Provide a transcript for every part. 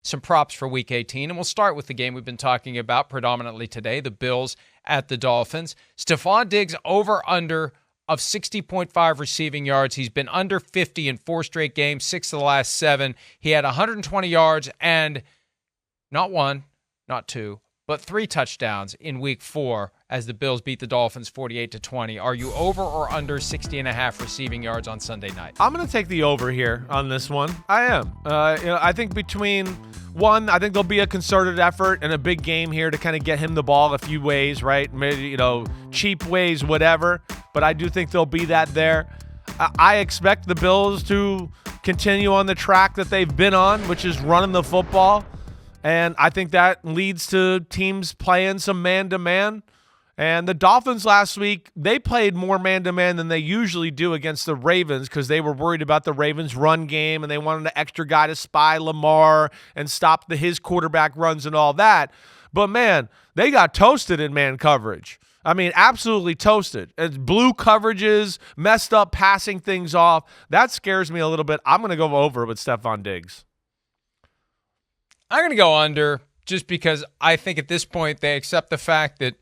some props for Week 18, and we'll start with the game we've been talking about predominantly today, the Bills at the Dolphins. Stefon Diggs over-under of 60.5 receiving yards. He's been under 50 in 4 straight games, 6 of the last 7. He had 120 yards and not 1, not 2, but 3 touchdowns in Week 4 as the Bills beat the Dolphins 48-20. Are you over or under 60.5 receiving yards on Sunday night? I'm going to take the over here on this one. I am. I think I think there'll be a concerted effort and a big game here to kind of get him the ball a few ways, right? Maybe, cheap ways, whatever. But I do think there'll be that there. I expect the Bills to continue on the track that they've been on, which is running the football. And I think that leads to teams playing some man-to-man. And the Dolphins last week, they played more man-to-man than they usually do against the Ravens because they were worried about the Ravens' run game and they wanted an extra guy to spy Lamar and stop his quarterback runs and all that. But, man, they got toasted in man coverage. I mean, absolutely toasted. It's blue coverages, messed up passing things off. That scares me a little bit. I'm going to go over with Stefon Diggs. I'm going to go under just because I think at this point they accept the fact that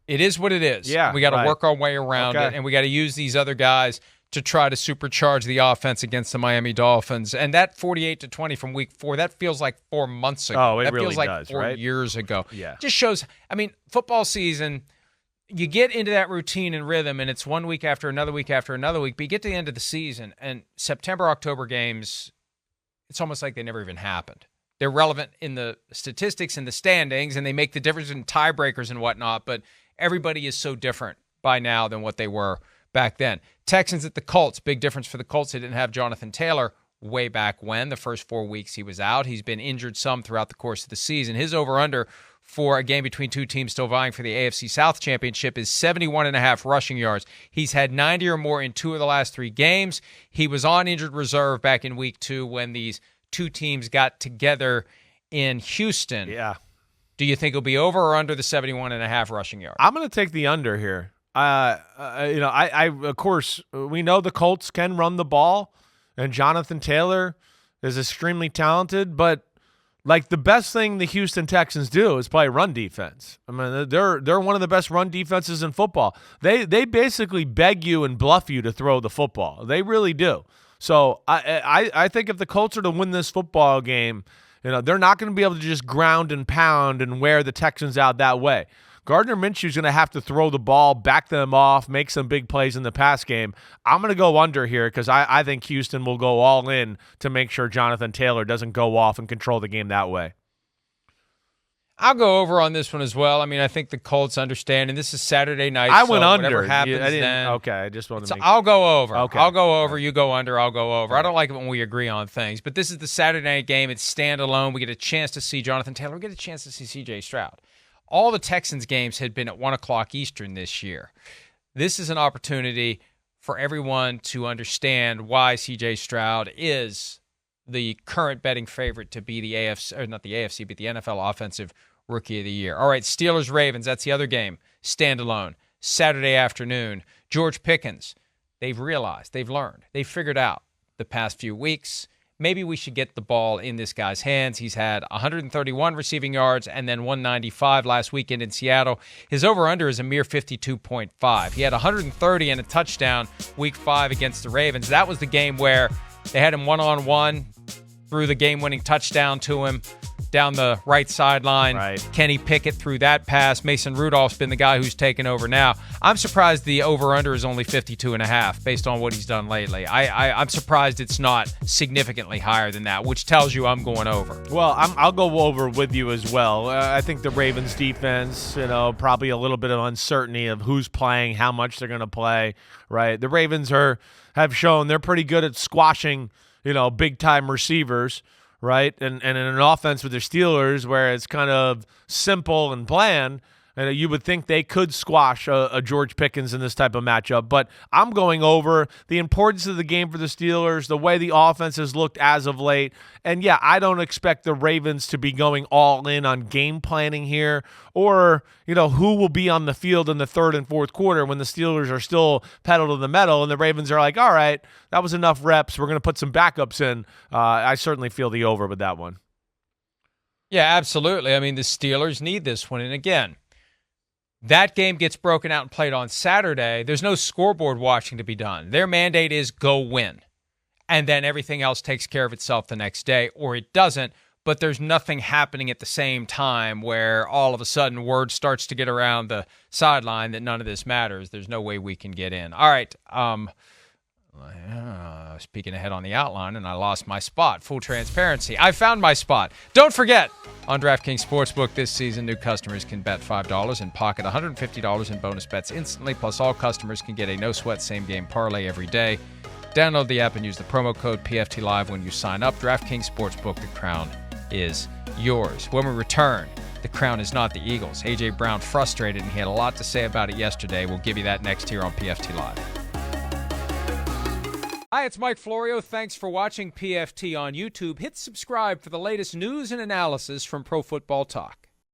it is what it is. Yeah, we got to work our way around it, and we got to use these other guys to try to supercharge the offense against the Miami Dolphins. And that 48-20 from Week 4, that feels like 4 months ago. Oh, it that really feels like does, 4 right? years ago. Yeah. Just shows, football season, you get into that routine and rhythm, and it's 1 week after another week after another week, but you get to the end of the season, and September, October games, it's almost like they never even happened. They're relevant in the statistics and the standings, and they make the difference in tiebreakers and whatnot, but everybody is so different by now than what they were back then. Texans at the Colts, big difference for the Colts. They didn't have Jonathan Taylor way back when. The first 4 weeks he was out. He's been injured some throughout the course of the season. His over-under for a game between two teams still vying for the AFC South Championship is 71.5 rushing yards. He's had 90 or more in 2 of the last 3 games. He was on injured reserve back in Week 2 when these two teams got together in Houston. Yeah. Do you think it'll be over or under the 71.5 rushing yards? I'm going to take the under here. Of course, we know the Colts can run the ball, and Jonathan Taylor is extremely talented, but like the best thing the Houston Texans do is play run defense. I mean, they're one of the best run defenses in football. They basically beg you and bluff you to throw the football. They really do. So I think if the Colts are to win this football game, they're not going to be able to just ground and pound and wear the Texans out that way. Gardner Minshew's going to have to throw the ball, back them off, make some big plays in the pass game. I'm going to go under here because I think Houston will go all in to make sure Jonathan Taylor doesn't go off and control the game that way. I'll go over on this one as well. I think the Colts understand, and this is Saturday night. I went under. Whatever happens then. Okay, I just wanted to make I'll go over. Okay. I'll go over. You go under. I'll go over. I don't like it when we agree on things, but this is the Saturday night game. It's standalone. We get a chance to see Jonathan Taylor. We get a chance to see C.J. Stroud. All the Texans games had been at 1 o'clock Eastern this year. This is an opportunity for everyone to understand why C.J. Stroud is the current betting favorite to be the AFC, or not the AFC, but the NFL Offensive Rookie of the Year. All right, Steelers-Ravens, that's the other game. Standalone, Saturday afternoon. George Pickens, they've realized, they've learned, they've figured out the past few weeks, maybe we should get the ball in this guy's hands. He's had 131 receiving yards and then 195 last weekend in Seattle. His over-under is a mere 52.5. He had 130 and a touchdown Week 5 against the Ravens. That was the game where they had him one-on-one, threw the game-winning touchdown to him down the right sideline. Right. Kenny Pickett threw that pass. Mason Rudolph's been the guy who's taken over now. I'm surprised the over-under is only 52.5 based on what he's done lately. I'm surprised it's not significantly higher than that, which tells you I'm going over. Well, I'll go over with you as well. I think the Ravens defense, probably a little bit of uncertainty of who's playing, how much they're going to play, right? The Ravens have shown they're pretty good at squashing, big-time receivers, right? And in an offense with the Steelers where it's kind of simple and bland, and you would think they could squash a George Pickens in this type of matchup. But I'm going over the importance of the game for the Steelers, the way the offense has looked as of late. And, yeah, I don't expect the Ravens to be going all in on game planning here or, who will be on the field in the third and fourth quarter when the Steelers are still pedal to the metal and the Ravens are like, all right, that was enough reps. We're going to put some backups in. I certainly feel the over with that one. Yeah, absolutely. I mean, the Steelers need this one. And again, that game gets broken out and played on Saturday. There's no scoreboard watching to be done. Their mandate is go win. And then everything else takes care of itself the next day, or it doesn't. But there's nothing happening at the same time where all of a sudden word starts to get around the sideline that none of this matters. There's no way we can get in. All right. Speaking ahead on the outline, and I lost my spot. Full transparency. I found my spot. Don't forget, on DraftKings Sportsbook this season, new customers can bet $5 and pocket $150 in bonus bets instantly. Plus, all customers can get a no-sweat same-game parlay every day. Download the app and use the promo code PFTLive when you sign up. DraftKings Sportsbook, the crown is yours. When we return, the crown is not the Eagles. A.J. Brown frustrated, and he had a lot to say about it yesterday. We'll give you that next here on PFT Live. Hi, it's Mike Florio. Thanks for watching PFT on YouTube. Hit subscribe for the latest news and analysis from Pro Football Talk.